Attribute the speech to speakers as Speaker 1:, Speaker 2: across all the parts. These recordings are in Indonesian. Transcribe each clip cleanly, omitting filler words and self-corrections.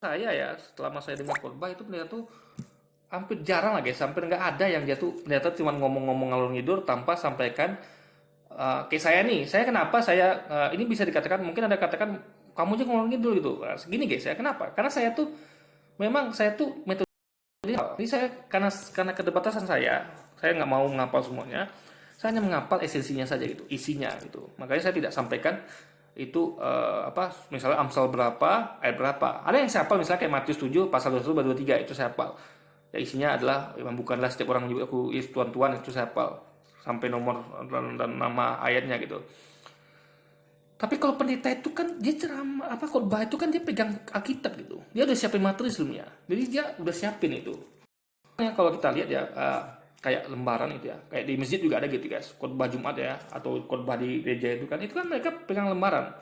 Speaker 1: saya ya, selama saya dengar khotbah itu pendeta tuh hampir jarang lah guys, hampir nggak ada yang dia tuh pendeta cuma ngomong-ngomong ngalor ngidur tanpa sampaikan. Kayak saya nih, saya kenapa saya ini bisa dikatakan, mungkin ada katakan kamu aja ngalor ngidul gitu. Nah, segini guys, saya kenapa? Karena saya tuh memang saya tuh metode ini saya karena keterbatasan saya nggak mau menghafal semuanya. Saya hanya menghafal esensinya saja gitu, isinya gitu. Makanya saya tidak sampaikan itu apa misalnya Amsal berapa, ayat berapa. Ada yang saya hafal misalnya kayak Matius 7 pasal 21 23 itu saya hafal. Ya isinya adalah bukanlah setiap orang menyebut aku Yesus Tuhan Tuhan, itu saya hafal sampai nomor dan nama ayatnya gitu. Tapi kalau pendeta itu kan dia ceramah apa khotbah itu kan dia pegang Alkitab gitu. Dia udah siapin materi sebelumnya. Jadi dia udah siapin itu. Kalau kita lihat ya kayak lembaran itu ya, kayak di masjid juga ada gitu guys, khotbah Jumat ya atau khotbah di gereja itu kan mereka pegang lembaran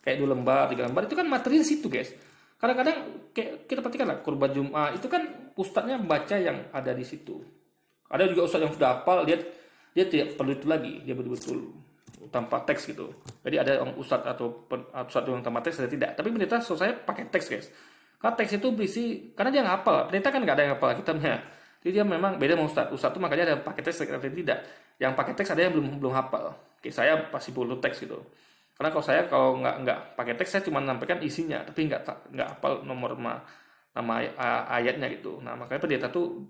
Speaker 1: kayak 2 lembar 3 lembar itu kan materi di situ guys. Kadang-kadang kayak kita perhatikan lah khotbah Jumat itu kan ustadznya membaca yang ada di situ. Ada juga ustadz yang sudah hafal, dia tidak perlu itu lagi, dia betul-betul tanpa teks gitu. Jadi ada yang ustadz atau ustadz yang tanpa teks, saya tidak. Tapi pendeta saya pakai teks guys. Karena teks itu berisi, karena dia nggak hafal. Pendeta kan nggak ada yang hafal kitabnya. Jadi dia memang beda sama ustadz. Ustadz itu makanya ada yang pakai teks, ada yang tidak. Yang pakai teks ada yang belum hafal. Kayak saya pasti perlu teks gitu. Karena kalau saya kalau nggak pakai teks saya cuma menyampaikan isinya, tapi nggak hafal nomor nama ayatnya gitu. Nah makanya pendeta tuh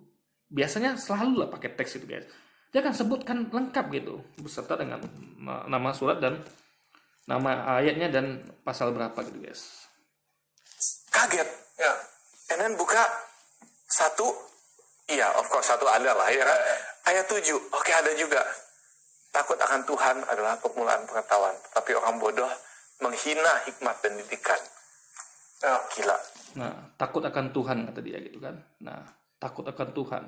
Speaker 1: biasanya selalu lah pakai teks itu guys. Dia akan sebutkan lengkap gitu beserta dengan nama surat dan nama ayatnya dan pasal berapa gitu guys.
Speaker 2: Kaget ya. And then buka satu, iya of course satu ada lah ya kan. Ayat 7, oke ada juga. Takut akan Tuhan adalah permulaan pengetahuan, tapi orang bodoh menghina hikmat dan didikan. Ya, gila.
Speaker 1: Nah, takut akan Tuhan kata dia gitu kan. Nah, takut akan Tuhan.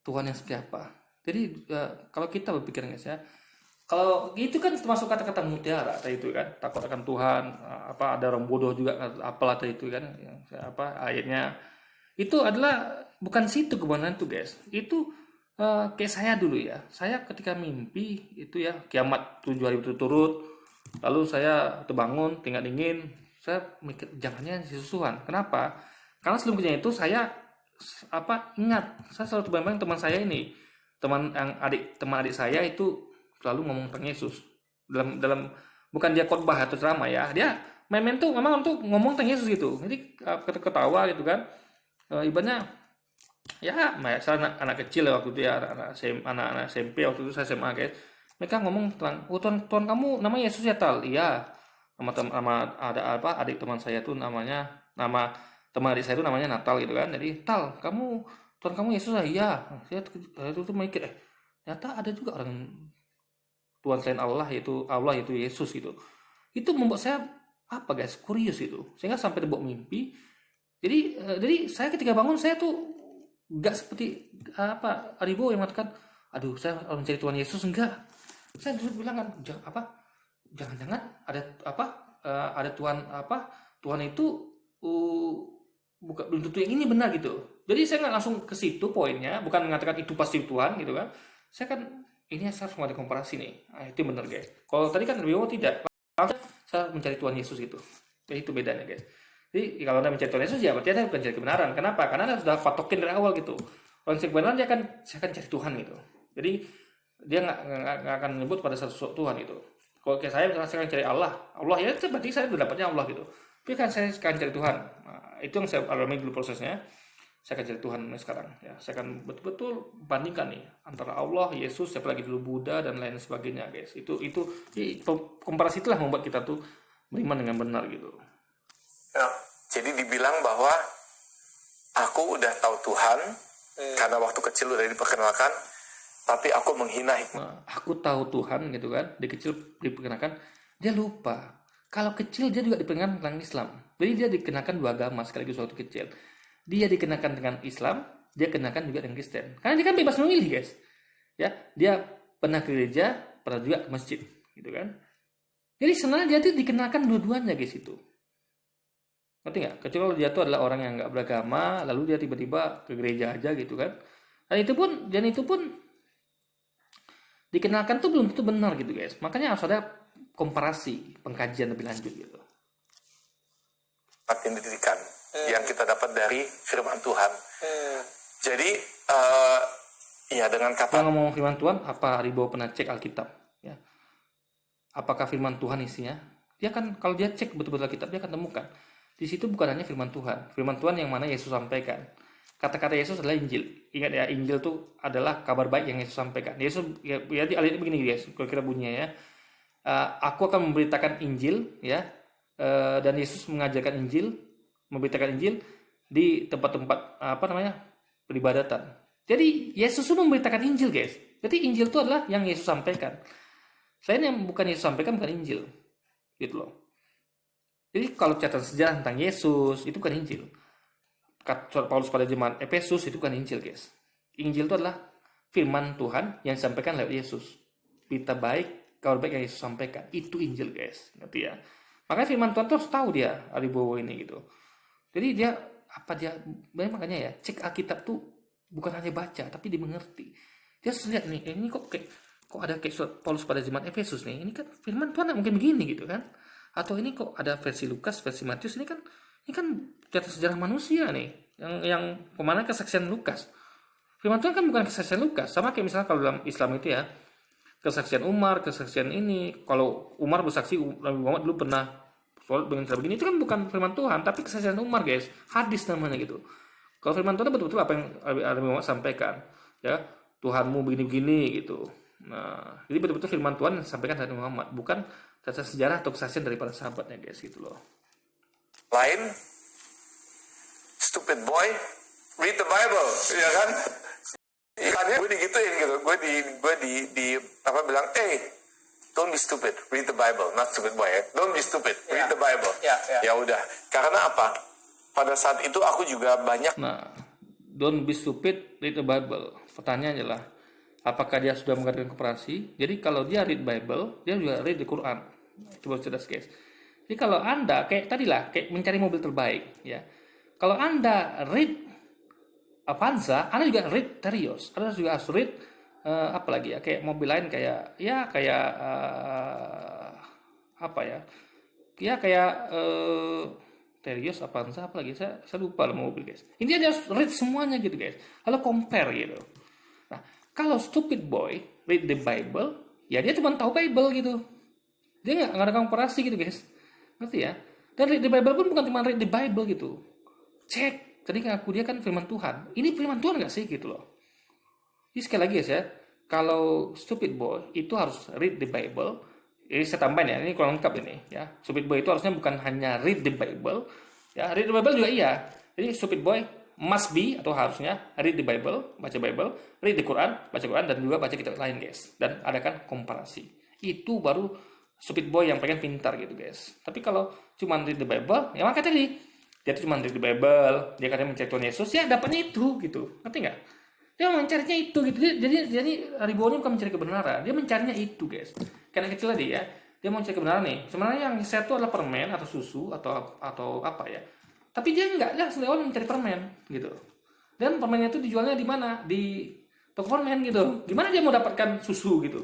Speaker 1: Tuhan yang seperti apa? Jadi kalau kita berpikir guys ya, kalau itu kan termasuk kata-kata mutiara tadi itu kan, takut akan Tuhan, apa ada orang bodoh juga apalah tadi itu kan, apa ayatnya itu adalah bukan situ kebenaran itu guys. Itu kayak saya dulu ya. Saya ketika mimpi itu ya kiamat 7 hari berturut-turut, lalu saya terbangun tinggal dingin, saya mikir jangannya Yesusan. Kenapa? Karena sebelumnya itu saya ingat saya selalu terbayang teman saya ini teman adik saya itu selalu ngomong tentang Yesus dalam bukan dia khotbah atau ceramah ya, dia main-main tuh memang untuk ngomong tentang Yesus gitu, jadi ketawa gitu kan. Ibaratnya ya saya anak kecil ya waktu itu ya, anak SMP waktu itu saya SMA guys, mereka ngomong tentang Tuhan kamu namanya Yesus ya Tal, iya nama ada apa adik teman saya tuh nama teman adik saya itu namanya Natal gitu kan, jadi Tal kamu Tuhan kamu Yesus lah, iya. Saya itu tuh mikir ternyata ada juga orang Tuhan selain Allah yaitu Yesus gitu. Itu membuat saya apa guys kurius itu, sehingga sampai terbawa mimpi. Jadi saya ketika bangun saya tuh nggak seperti apa Aribo yang mengatakan aduh saya harus mencari Tuhan Yesus, enggak. Saya dulu bilang kan jangan-jangan ada apa ada Tuhan itu bukan belum tentu yang ini benar gitu. Jadi saya nggak langsung ke situ poinnya, bukan mengatakan itu pasti Tuhan gitu kan. Saya kan ini saya harus ada komparasi nih. Nah, itu benar guys. Kalau tadi kan Rio tidak, langsung saya mencari Tuhan Yesus gitu. Jadi itu bedanya guys. Jadi kalau Anda mencari Tuhan Yesus ya berarti Anda mencari kebenaran. Kenapa? Karena Anda sudah patokin dari awal gitu. Kalau mencari kebenaran saya akan cari Tuhan gitu. Jadi dia nggak akan menyebut pada sosok Tuhan gitu. Kalau kayak saya misalnya saya akan cari Allah ya itu berarti saya udah dapatnya Allah gitu. Tapi kan saya akan cari Tuhan. Nah, itu yang saya alami dulu prosesnya. Saya akan cari Tuhan sekarang ya. Saya akan betul-betul bandingkan nih antara Allah, Yesus, siapa lagi dulu Buddha dan lain sebagainya guys. Itu komparasi itulah membuat kita tuh beriman dengan benar gitu.
Speaker 2: Ya, jadi dibilang bahwa aku udah tahu Tuhan karena waktu kecil udah diperkenalkan, tapi aku menghina hikmat.
Speaker 1: Nah, aku tahu Tuhan gitu kan, di kecil diperkenalkan, dia lupa. Kalau kecil dia juga diperkenalkan tentang Islam. Jadi dia dikenakan 2 agama sekaligus waktu kecil. Dia dikenakan dengan Islam, dia kenakan juga dengan Kristen. Karena dia kan bebas memilih guys. Ya, dia pernah ke gereja, pernah juga ke masjid, gitu kan. Jadi sebenarnya dia tuh dikenakan dua-duanya guys itu. Ngerti nggak? Kecuali kalau dia tuh adalah orang yang nggak beragama, lalu dia tiba-tiba ke gereja aja gitu kan. Dan itu pun dikenalkan tuh belum tentu benar gitu guys. Makanya harus ada komparasi, pengkajian lebih lanjut gitu.
Speaker 2: Yang dididikan. yang kita dapat dari firman Tuhan. Jadi ya dengan
Speaker 1: Kalau
Speaker 2: kata
Speaker 1: ngomong firman Tuhan, apa Ribo pernah cek Alkitab? Ya. Apakah firman Tuhan isinya? Dia kan kalau dia cek betul-betul Alkitab, dia akan temukan di situ bukan hanya firman Tuhan. Firman Tuhan yang mana Yesus sampaikan. Kata-kata Yesus adalah Injil. Ingat ya, Injil itu adalah kabar baik yang Yesus sampaikan. Yesus ya di ayat ini begini guys, kira-kira bunyinya ya. Aku akan memberitakan Injil ya, dan Yesus mengajarkan Injil, memberitakan Injil di tempat-tempat peribadatan. Jadi Yesus itu memberitakan Injil guys. Jadi Injil itu adalah yang Yesus sampaikan. Selain yang bukan Yesus sampaikan bukan Injil, gitu loh. Jadi kalau catatan sejarah tentang Yesus itu bukan Injil. Surat Paulus pada zaman Efesus itu bukan Injil guys. Injil itu adalah firman Tuhan yang disampaikan lewat Yesus. Berita baik, kabar baik yang Yesus sampaikan. Itu Injil guys, ngerti ya. Makanya firman Tuhan terus tahu dia Aribowo ini gitu. Jadi dia makanya ya cek Alkitab tuh bukan hanya baca tapi dimengerti. Dia harus lihat nih, ini kok ada kayak surat Paulus pada zaman Efesus nih. Ini kan firman Tuhan mungkin begini gitu kan. Atau ini kok ada versi Lukas, versi Matius, ini kan catatan sejarah manusia nih yang kemana kesaksian Lukas. Firman Tuhan kan bukan kesaksian Lukas. Sama kayak misalnya kalau dalam Islam itu ya, kesaksian Umar, kesaksian ini. Kalau Umar bersaksi Nabi Muhammad dulu pernah sholat dengan cara begini, itu kan bukan firman Tuhan, tapi kesaksian Umar guys, hadis namanya gitu. Kalau firman Tuhan betul-betul apa yang Nabi Muhammad sampaikan, ya Tuhanmu begini-begini gitu. Nah, jadi betul-betul firman Tuhan yang disampaikan Nabi Muhammad, bukan catatan sejarah atau kesaksian daripada sahabatnya guys gitu loh.
Speaker 2: lain, stupid boy, read the Bible, ya kan? Ikannya gue digituin gitu, gue di bilang, don't be stupid, read the Bible, not stupid boy, don't be stupid, read the Bible. Ya udah, karena apa? Pada saat itu aku juga banyak.
Speaker 1: Nah, don't be stupid, read the Bible. Pertanyaannya adalah, apakah dia sudah mengadakan koperasi? Jadi kalau dia read Bible, dia juga read the Quran. Itu baru cerdas guys. Jadi kalau Anda kayak mencari mobil terbaik, ya. Kalau Anda read Avanza, Anda juga read Terios. Anda juga harus read apa lagi ya? Kayak mobil lain kayak Terios, Avanza, apa lagi? Saya lupa lah mobil guys. Intinya dia harus read semuanya gitu guys. Lalu compare gitu. Nah, kalau stupid boy read the Bible, ya dia cuma tahu Bible gitu. Dia nggak ada komparasi gitu guys. Ngerti ya? Dan read the Bible pun bukan cuma read the Bible gitu. Cek. Tadi ngaku dia kan firman Tuhan. Ini firman Tuhan nggak sih gitu loh. Jadi sekali lagi ya, kalau stupid boy itu harus read the Bible. Jadi saya tambahin ya, ini kurang lengkap ini ya. Stupid boy itu harusnya bukan hanya read the Bible. Ya, read the Bible juga iya. Jadi stupid boy must be atau harusnya read the Bible, baca Bible, read the Quran, baca Quran, dan juga baca kitab lain guys. Dan adakan komparasi. Itu baru stupid boy yang pengen pintar gitu guys. Tapi kalau cuma read the Bible, ya makanya tadi dia cuma read the Bible, dia katanya mencari Tuhan Yesus, ya dapatnya itu gitu. Ngerti nggak? Dia mencarinya itu gitu. Jadi Aribo ini bukan mencari kebenaran, dia mencarinya itu guys. Karena kecil tadi ya, dia mau mencari kebenaran nih. Sebenarnya yang saya itu adalah permen atau susu atau apa ya. Tapi dia nggak, dia selalu mencari permen gitu. Dan permennya itu dijualnya di mana? Di toko permen gitu. Gimana dia mau dapatkan susu gitu?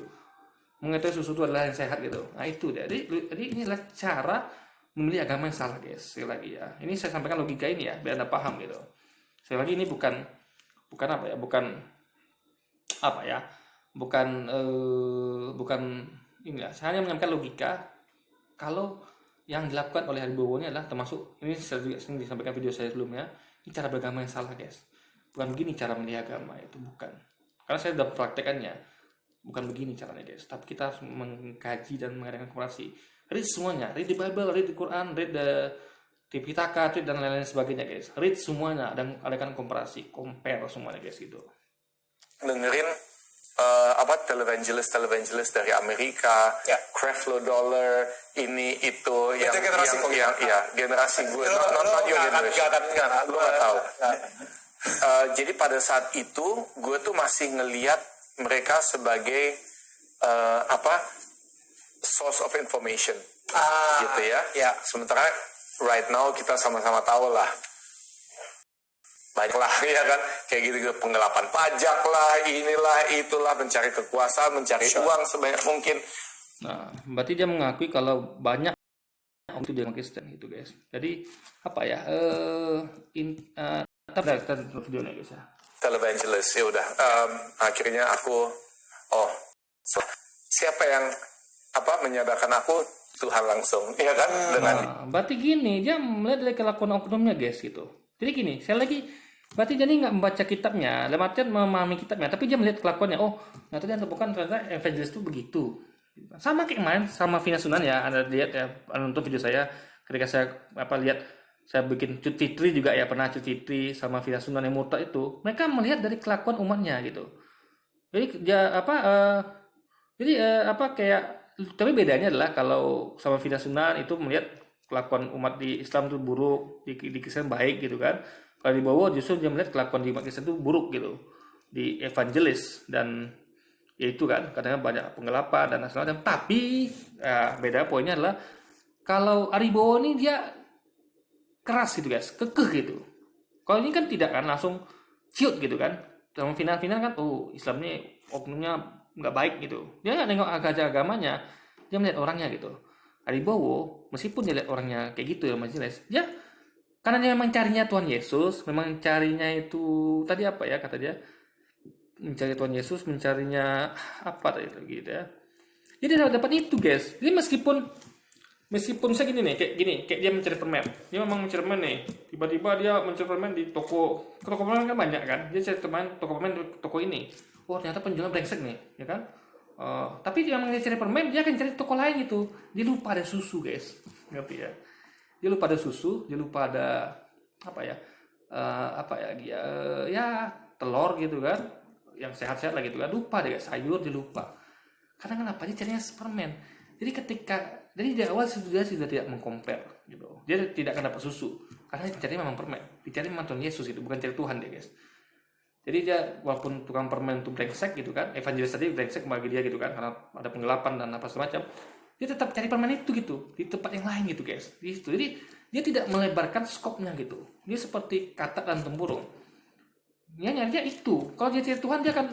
Speaker 1: Mengetahui susu itu adalah yang sehat gitu. Nah itu dia. Jadi ini adalah cara memilih agama yang salah guys. Sekali lagi ya. Ini saya sampaikan logika ini ya, biar Anda paham gitu. Sekali lagi ini bukan ini ya. Saya hanya menyampaikan logika kalau yang dilakukan oleh Aribowo ini adalah termasuk, ini saya juga sering disampaikan video saya sebelumnya, ini cara beragama yang salah guys. Bukan begini cara memilih agama, itu bukan. Karena saya sudah praktekannya. Bukan begini caranya guys, tapi kita harus mengkaji dan mengadakan komparasi. Read semuanya, read the Bible, read the Quran, read the Tipitaka, read dan lain-lain sebagainya guys. Read semuanya dan adakan komparasi, compare semuanya guys gitu.
Speaker 2: Dengerin televangelis dari Amerika, Creflo Dollar, ini itu yang generasi gue, not your generation, lu nggak tahu. Jadi pada saat itu gue tuh masih ngelihat mereka sebagai source of information, gitu ya. Sementara right now kita sama-sama tahu lah, banyak lah ya kan, kayak gitu penggelapan pajak lah, inilah itulah, mencari kekuasaan, mencari uang sebanyak mungkin.
Speaker 1: Nah, berarti dia mengakui kalau banyak itu dia Kristen gitu guys. Jadi apa ya kita videonya guys ya.
Speaker 2: Televangelist ya udah. Akhirnya aku siapa yang menyadarkan aku, Tuhan langsung, ya kan, dengan
Speaker 1: Berarti gini, dia melihat dari kelakuan oknumnya guys gitu. Jadi gini, saya lagi berarti jadi nggak membaca kitabnya, dalam artian memahami kitabnya, tapi dia melihat kelakuannya. Oh, ternyata dia bukan, ternyata evangelis itu begitu. Sama kayak kemarin sama Vina Sunan ya, Anda lihat ya, nonton video saya ketika saya lihat saya bikin Cut Fitri juga ya, pernah Cut Fitri sama Vina Sunan yang murtad itu, mereka melihat dari kelakuan umatnya gitu. Jadi dia kayak, tapi bedanya adalah kalau sama Vina Sunan itu melihat kelakuan umat di Islam itu buruk, di Kristen baik gitu kan. Kalau di bawah justru dia melihat kelakuan di umat Kristen itu buruk gitu, di evangelis. Dan ya itu kan kadang banyak penggelapan dan segala macam. Tapi beda poinnya adalah kalau Aribowo ini dia keras gitu guys, kekeh gitu. Kalau ini kan tidak kan langsung ciut gitu kan. Sama Vina kan, oh Islam ini oknumnya nggak baik gitu. Dia nggak nengok agamanya, dia melihat orangnya gitu. Aribowo meskipun dia lihat orangnya kayak gitu ya majelis, dia karena dia memang carinya Tuhan Yesus, memang carinya itu tadi apa ya kata dia, mencari Tuhan Yesus, mencarinya apa tadi gitu ya. Jadi dapat itu guys. Jadi meskipun saya gini nih, kayak dia mencari permen. Dia memang mencari permen nih. Tiba-tiba dia mencari permen di toko permen kan banyak kan. Dia cari toko permen di toko ini. Oh ternyata penjualnya brengsek nih, ya kan? Tapi dia memang cari permen, dia akan cari toko lain gitu. Dia lupa ada susu guys, ngerti ya? Dia lupa ada susu, dia lupa ada telur gitu kan, yang sehat-sehat lah gitu kan. Lupa deh sayur, dia lupa. Karena kenapa? Dia carinya permen. Jadi dari awal sudah tidak mengcompare gitu. Dia tidak akan dapat susu karena dicari memang permen, dicari memang Tuhan Yesus itu, bukan cari Tuhan deh guys. Jadi dia walaupun tukang permen itu brengsek gitu kan, evangelis tadi brengsek bagi dia gitu kan, karena ada penggelapan dan apa semacam, dia tetap cari permen itu gitu di tempat yang lain gitu guys. Gitu. Jadi dia tidak melebarkan skopnya gitu. Dia seperti katak dan tempurung. Dia nyarinya itu. Kalau dia cari Tuhan dia akan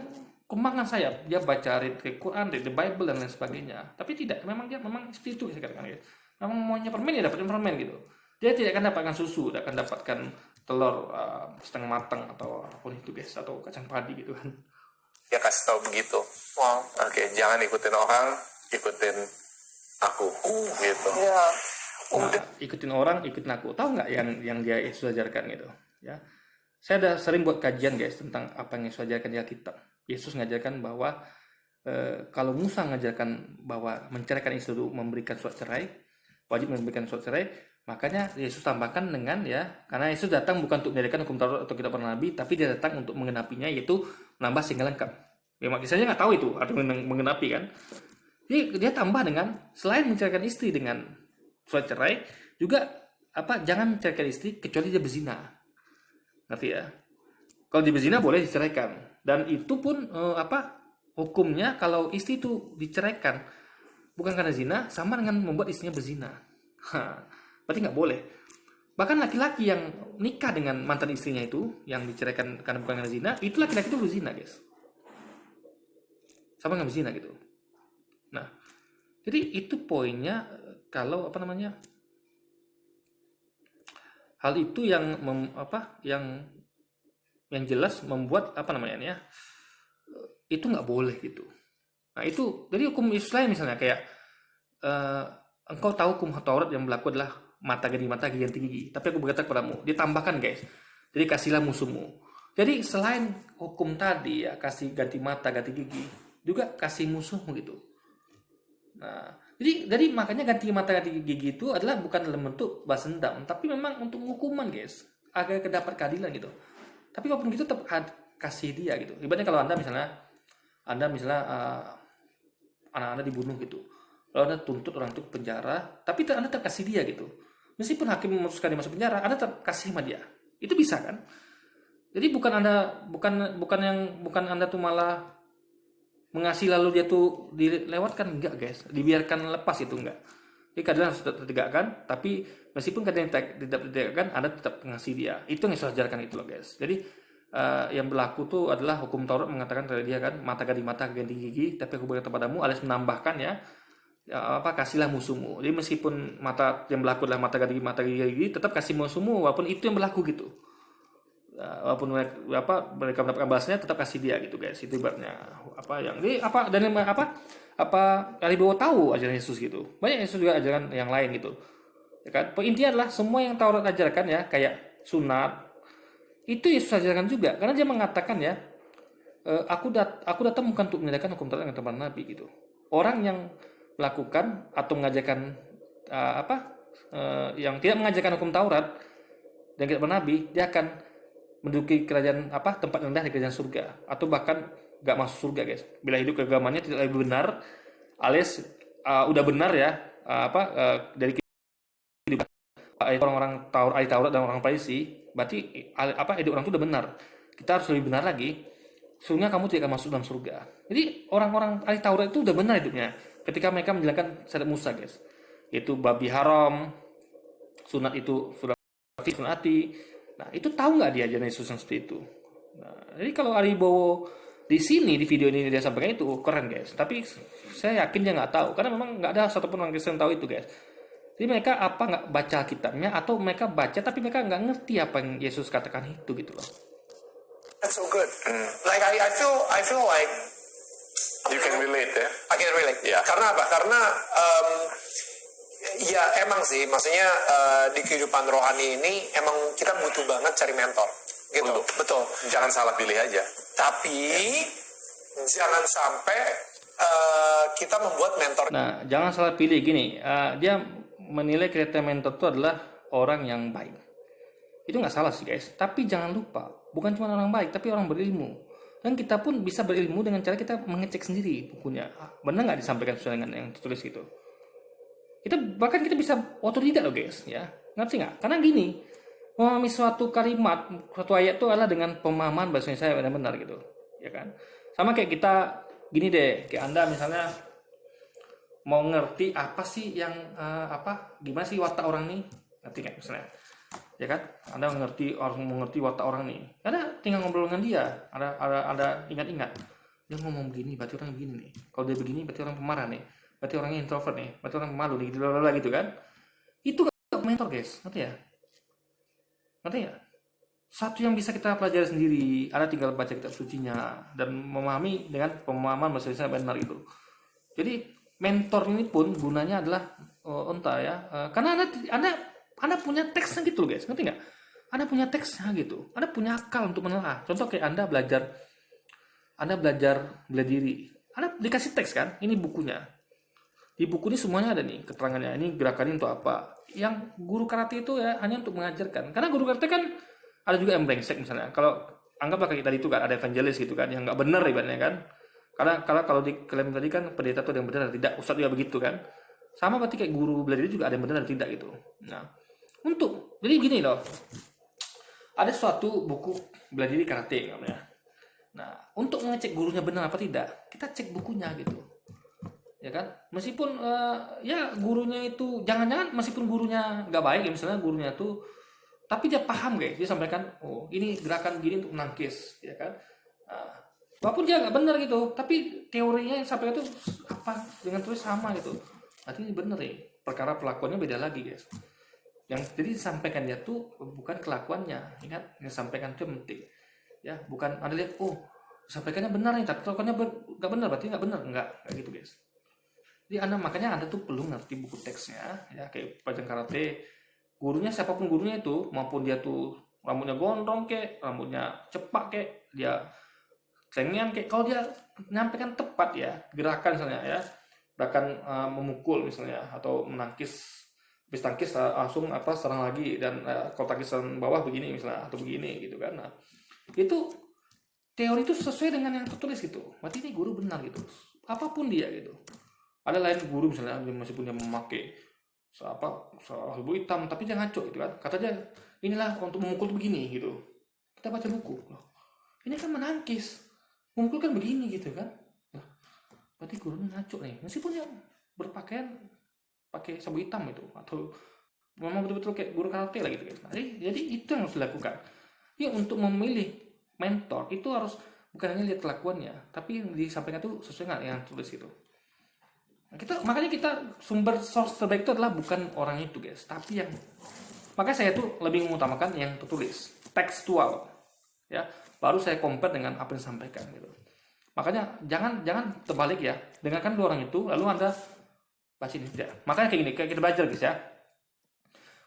Speaker 1: kembangkan sayap. Dia baca read Quran, read the Bible dan lain sebagainya. Tapi tidak, memang dia seperti itu saya katakan guys. Memang maunya permen ya dapatin permen gitu. Dia tidak akan dapatkan susu, tidak akan dapatkan telur setengah matang atau apapun itu guys, atau kacang padi gitu kan.
Speaker 2: Ya kasih tahu begitu. Wow. Oke, jangan ikutin orang, ikutin aku. Gitu. Ya.
Speaker 1: Ikutin orang, ikutin aku. Tahu nggak yang dia Yesus ajarkan gitu? Ya. Saya ada sering buat kajian guys tentang apa yang Yesus ajarkan di Alkitab. Yesus mengajarkan bahwa kalau Musa mengajarkan bahwa menceraikan istri itu memberikan surat cerai, wajib memberikan surat cerai, makanya Yesus tambahkan dengan karena Yesus datang bukan untuk menjadikan hukum Taurat atau kitab para nabi, tapi dia datang untuk menggenapinya, yaitu menambah sehingga lengkap. Ya mak saya nggak tahu itu artinya menggenapi kan. Jadi dia tambah dengan selain menceraikan istri dengan surat cerai, juga jangan menceraikan istri kecuali dia berzina. Ngerti ya? Kalau dia berzina boleh diceraikan, dan itu pun hukumnya kalau istri itu diceraikan bukan karena zina, sama dengan membuat istrinya berzina. Berarti nggak boleh. Bahkan laki-laki yang nikah dengan mantan istrinya itu, yang diceraikan karena bukan karena zina, itu laki-laki itu berzina guys. Sama nggak berzina gitu. Nah, jadi itu poinnya. Kalau hal itu yang yang jelas membuat itu nggak boleh gitu. Nah itu dari hukum Islam misalnya kayak engkau tahu hukum Taurat yang berlaku adalah mata ganti gigi, tapi aku berkata kepadamu, ditambahkan guys, jadi kasihlah musuhmu. Jadi selain hukum tadi ya, kasih ganti mata ganti gigi, juga kasih musuhmu gitu. Nah jadi makanya ganti mata ganti gigi itu adalah bukan dalam bentuk balas dendam, tapi memang untuk hukuman guys, agar dapat keadilan gitu. Tapi walaupun gitu tetap kasih dia gitu. Ibaratnya kalau anda misalnya anak anda dibunuh gitu, lalu anda tuntut orang itu ke penjara, tapi anda tetap kasih dia gitu. Meskipun hakim memutuskan dia masuk penjara, anda tetap kasih sama dia. Itu bisa kan? Jadi bukan anda tuh malah mengasihi lalu dia tuh dilewatkan, enggak guys, dibiarkan lepas itu enggak. Jadi keadilan harus tetap ditegakkan, tapi meskipun keadilan tidak ditegakkan, anda tetap mengasihi dia. Itu yang saya ajarkan itu loh guys. Jadi yang berlaku tuh adalah hukum Taurat mengatakan kepada dia kan, mata ganti gigi, tapi aku berkata padamu, alias menambahkan ya, kasihlah musuhmu. Jadi meskipun mata yang berlaku adalah mata gigi, tetap kasih musuhmu walaupun itu yang berlaku gitu. Walaupun mereka mendapatkan balasnya, tetap kasih dia gitu guys. Itu ibaratnya Aribowo tahu ajaran Yesus gitu. Banyak Yesus juga ajaran yang lain gitu. Ya kan? Intinya adalah semua yang Taurat ajarkan ya, kayak sunat, itu Yesus ajarkan juga. Karena dia mengatakan ya, aku datang bukan untuk menegakkan hukum Taurat dengan teman Nabi gitu. Orang yang melakukan atau mengajarkan yang tidak mengajarkan hukum Taurat dan tidak Nabi, dia akan menduduki kerajaan tempat rendah di kerajaan surga, atau bahkan gak masuk surga guys. Bila hidup keagamannya tidak lebih benar, alias udah benar ya dari orang-orang ahli Taurat dan orang Farisi, berarti hidup orang itu udah benar. Kita harus lebih benar lagi. Sesungguhnya kamu tidak akan masuk dalam surga. Jadi orang-orang ahli Taurat itu udah benar hidupnya ketika mereka menjalankan syariat Musa guys, yaitu babi haram, sunat itu sudah sunati. Nah, itu tahu nggak dia ajaran Yesus yang seperti itu? Nah, jadi kalau Aribowo di sini, di video ini dia sampaikan itu keren guys. Tapi saya yakin dia nggak tahu, karena memang nggak ada satupun orang Kristen tahu itu guys. Jadi mereka nggak baca kitabnya, atau mereka baca tapi mereka nggak ngerti apa yang Yesus katakan itu gitu loh.
Speaker 2: That's so good. Like I feel like you can relate ya. I can relate. Yeah. Karena apa? Karena ya emang sih, maksudnya di kehidupan rohani ini emang kita butuh banget cari mentor, gitu. Betul. Jangan salah pilih aja. Tapi jangan sampai kita membuat mentor.
Speaker 1: Nah, jangan salah pilih gini. Dia menilai kriteria mentor itu adalah orang yang baik. Itu nggak salah sih guys. Tapi jangan lupa, bukan cuma orang baik, tapi orang berilmu. Dan kita pun bisa berilmu dengan cara kita mengecek sendiri bukunya. Benar nggak disampaikan sesuai dengan yang tertulis gitu. Bahkan kita bisa otodidak loh guys, ya. Ngerti nggak? Karena gini, memahami suatu kalimat, suatu ayat itu adalah dengan pemahaman bahasa Indonesia benar-benar gitu, ya kan? Sama kayak kita, gini deh, kayak Anda misalnya mau ngerti apa sih yang gimana sih watak orang nih, ngerti nggak misalnya, ya kan? Anda harus mengerti watak orang nih, karena tinggal ngobrol dengan dia, ada ingat-ingat, dia ngomong begini, berarti orang begini nih. Kalau dia begini, berarti orang pemarah nih. Berarti orangnya introvert nih, berarti orang pemalu nih, gitu kan. Itu gak mentor guys, ngerti ya? Satu yang bisa kita pelajari sendiri, ada tinggal baca kitab sucinya dan memahami dengan pemahaman bahasa Indonesia benar gitu. Jadi mentor ini pun gunanya adalah karena anda punya teksnya gitu loh guys, ngerti nggak? Anda punya teksnya gitu, Anda punya akal untuk menelaah. Contoh kayak Anda belajar bela diri, Anda dikasih teks kan, ini bukunya. Di buku ini semuanya ada nih keterangannya, ini gerakannya untuk apa. Yang guru karate itu ya hanya untuk mengajarkan, karena guru karate kan ada juga yang brengsek misalnya. Kalau anggaplah kayak tadi itu kan ada evangelis gitu kan, yang nggak benar ibaratnya kan. Karena kalau di klaim tadi kan pendeta itu ada yang benar dan tidak, ustadz juga begitu kan. Sama berarti kayak guru bela diri juga ada yang benar dan tidak gitu. Nah, jadi gini loh, ada suatu buku bela diri karate namanya. Nah, untuk mengecek gurunya benar apa tidak, kita cek bukunya gitu. Ya kan, meskipun ya gurunya itu jangan-jangan meskipun gurunya nggak baik ya, misalnya gurunya tuh tapi dia paham guys, dia sampaikan ini gerakan gini untuk menangkis, ya kan. Walaupun dia nggak benar gitu, tapi teorinya yang sampai itu dengan tulis sama gitu, berarti ini benar ya. Perkara pelakuannya beda lagi guys. Yang jadi disampaikan dia tuh bukan kelakuannya, ingat, yang sampaikan itu penting ya. Bukan Anda lihat sampaikannya benar nih, tapi kelakuannya nggak benar, berarti nggak benar, nggak gitu guys. Jadi makanya Anda tuh perlu ngerti buku teksnya ya, kayak pelajaran karate, gurunya siapapun gurunya itu, maupun dia tuh rambutnya gondrong kek, rambutnya cepak kek, dia cengengan kek, kalau dia nyampaikan tepat ya gerakan misalnya ya, gerakan memukul misalnya atau menangkis, habis tangkis langsung serang lagi, dan kalau tangkisan bawah begini misalnya atau begini gitu kan. Nah, itu teori itu sesuai dengan yang tertulis gitu, berarti ini guru benar gitu, apapun dia gitu. Ada lain guru misalnya masih punya memakai serbu hitam tapi dia ngaco gitu kan, katanya inilah untuk memukul begini gitu. Kita baca buku, ini kan menangkis, memukul kan begini gitu kan. Berarti gurunya ngaco nih, meskipun dia berpakaian pakai serbu hitam itu, atau memang betul-betul kayak guru karate lah gitu kan. Jadi itu yang harus dilakukan. Ya, untuk memilih mentor itu harus bukan hanya lihat kelakuannya, tapi yang disampaikan itu sesuai dengan yang tulis gitu. Makanya kita sumber source terbaik itu adalah bukan orang itu guys, tapi yang, makanya saya tuh lebih mengutamakan yang tertulis, tekstual, ya. Baru saya compare dengan apa yang disampaikan gitu. Makanya jangan terbalik ya, dengarkan dua orang itu, lalu Anda baca ini tidak. Makanya kayak gini, kayak kita belajar guys ya.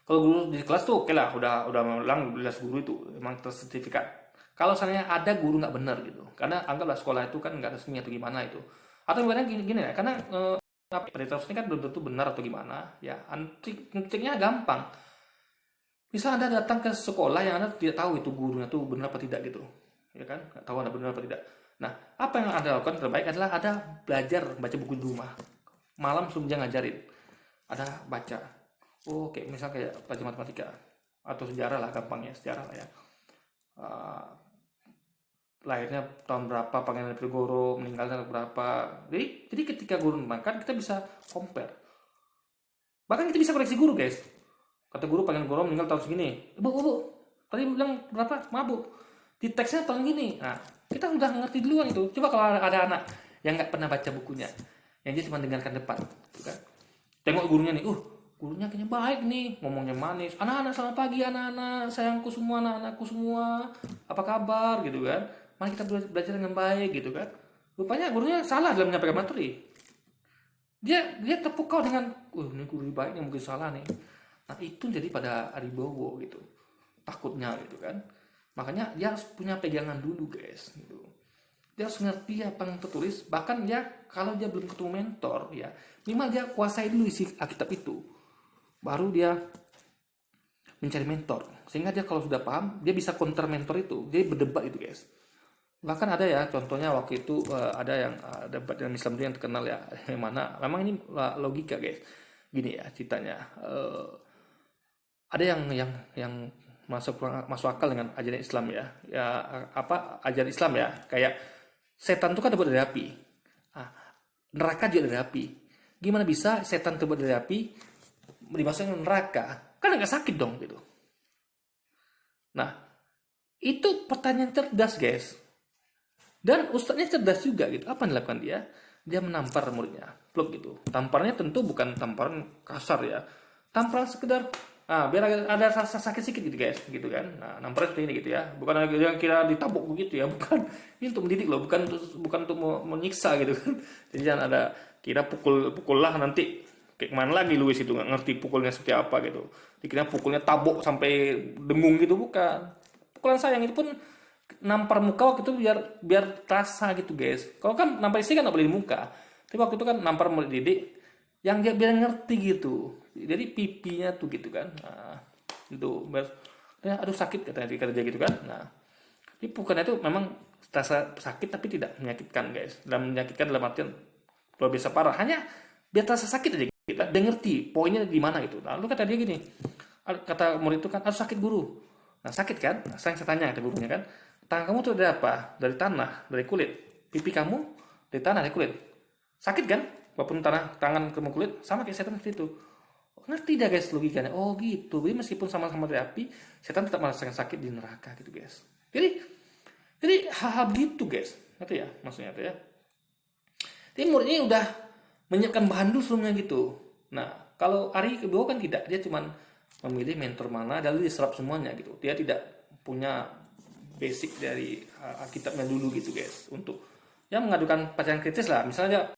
Speaker 1: Kalau guru di kelas tuh oke lah, udah bilang jelas guru itu emang tersertifikat. Kalau misalnya ada guru nggak benar gitu, karena anggaplah sekolah itu kan nggak resmi atau gimana itu, atau gimana gini ya, karena Predator ini kan belum tentu benar atau gimana ya, antiknya gampang. Misal Anda datang ke sekolah yang Anda tidak tahu itu gurunya tuh benar apa tidak gitu, ya kan, nggak tahu Anda benar apa tidak. Nah, apa yang Anda lakukan terbaik adalah Anda belajar baca buku di rumah, malam sebelum dia ngajarin Anda baca. Oh, kayak misal kayak pelajaran matematika atau sejarah lah, gampangnya sejarah lah ya. Lahirnya tahun berapa Pangeran Diponegoro, meninggalnya tahun berapa. Jadi ketika guru makan kita bisa compare. Bahkan kita bisa koreksi guru guys. Kata guru Pangeran Diponegoro meninggal tahun segini. Bu, tadi bilang berapa? Mabuk. Di teksnya tahun gini. Nah, kita udah ngerti duluan itu. Coba kalau ada anak yang nggak pernah baca bukunya, yang dia cuma dengarkan depan, gitu kan? Tengok gurunya nih, gurunya kayaknya baik nih, ngomongnya manis. Anak-anak selamat pagi, anak-anak sayangku semua, anak-anakku semua, apa kabar gitu kan? Mari kita belajar dengan baik gitu kan. Rupanya gurunya salah dalam menyampaikan materi. Dia terpukau dengan, ini guru baik yang mungkin salah nih. Nah itu jadi pada Aribowo gitu, takutnya gitu kan. Makanya dia harus punya pegangan dulu guys. Gitu. Dia harus ngerti apa yang tertulis. Bahkan dia kalau dia belum ketemu mentor ya, minimal dia kuasai dulu isi Alkitab itu. Baru dia mencari mentor. Sehingga dia kalau sudah paham, dia bisa counter mentor itu. Dia berdebat itu guys. Bahkan ada ya, contohnya waktu itu ada yang debat dengan Islam itu yang terkenal ya, yang mana memang ini logika guys. Gini ya ceritanya, ada yang masuk akal dengan ajaran Islam ya, ajaran Islam ya, kayak setan itu kan terbuat dari api, neraka juga dari api. Gimana bisa setan terbuat dari api dimasukkan ke neraka? Kan agak sakit dong gitu. Nah itu pertanyaan cerdas guys. Dan ustadznya cerdas juga gitu. Apa yang dilakukan dia? Dia menampar muridnya. Pluk gitu. Tamparnya tentu bukan tamparan kasar ya. Tamparan sekedar biar ada rasa sakit sedikit gitu guys, gitu kan. Nah, namparnya seperti ini gitu ya. Bukan yang kira ditabuk begitu ya, bukan. Ini untuk mendidik loh, bukan untuk menyiksa gitu kan. Jadi jangan ada kira pukul lah nanti kayak mana lagi Luis itu nggak ngerti pukulnya seperti apa gitu. Dikira pukulnya tabuk sampai dengung gitu, bukan. Pukulan sayang itu pun nampar muka waktu itu biar terasa gitu guys. Kalau kan nampar istri kan nggak boleh di muka, tapi waktu itu kan nampar murid didik yang dia biar ngerti gitu. Jadi pipinya tuh gitu kan, gitu. Aduh sakit kata dia gitu kan. Nah, ini pukulannya itu memang terasa sakit tapi tidak menyakitkan guys. Dalam menyakitkan dalam artian luar biasa parah. Hanya biar terasa sakit aja kita. Dia ngerti poinnya di mana gitu. Lalu kata dia gini, kata murid itu kan, harus sakit guru. Nah sakit kan? Saya tanya kata gurunya kan. Tangan kamu tuh dari apa? Dari tanah, dari kulit. Pipi kamu dari tanah, dari kulit. Sakit kan? Walaupun tangan kamu kulit, sama kayak setan seperti itu. Ngerti dah guys logikanya. Oh gitu. Jadi meskipun sama-sama dari api, setan tetap merasakan sakit di neraka gitu guys. Jadi hal-hal gitu guys. Ngerti ya? Maksudnya itu ya. Jadi murid ini udah menyiapkan bahan dulu sebelumnya gitu. Nah, kalau Ari kedua kan tidak. Dia cuman memilih mentor mana, lalu diserap semuanya gitu. Dia tidak punya basic dari Alkitabnya dulu gitu guys, untuk yang mengadukan bacaan kritis lah, misalnya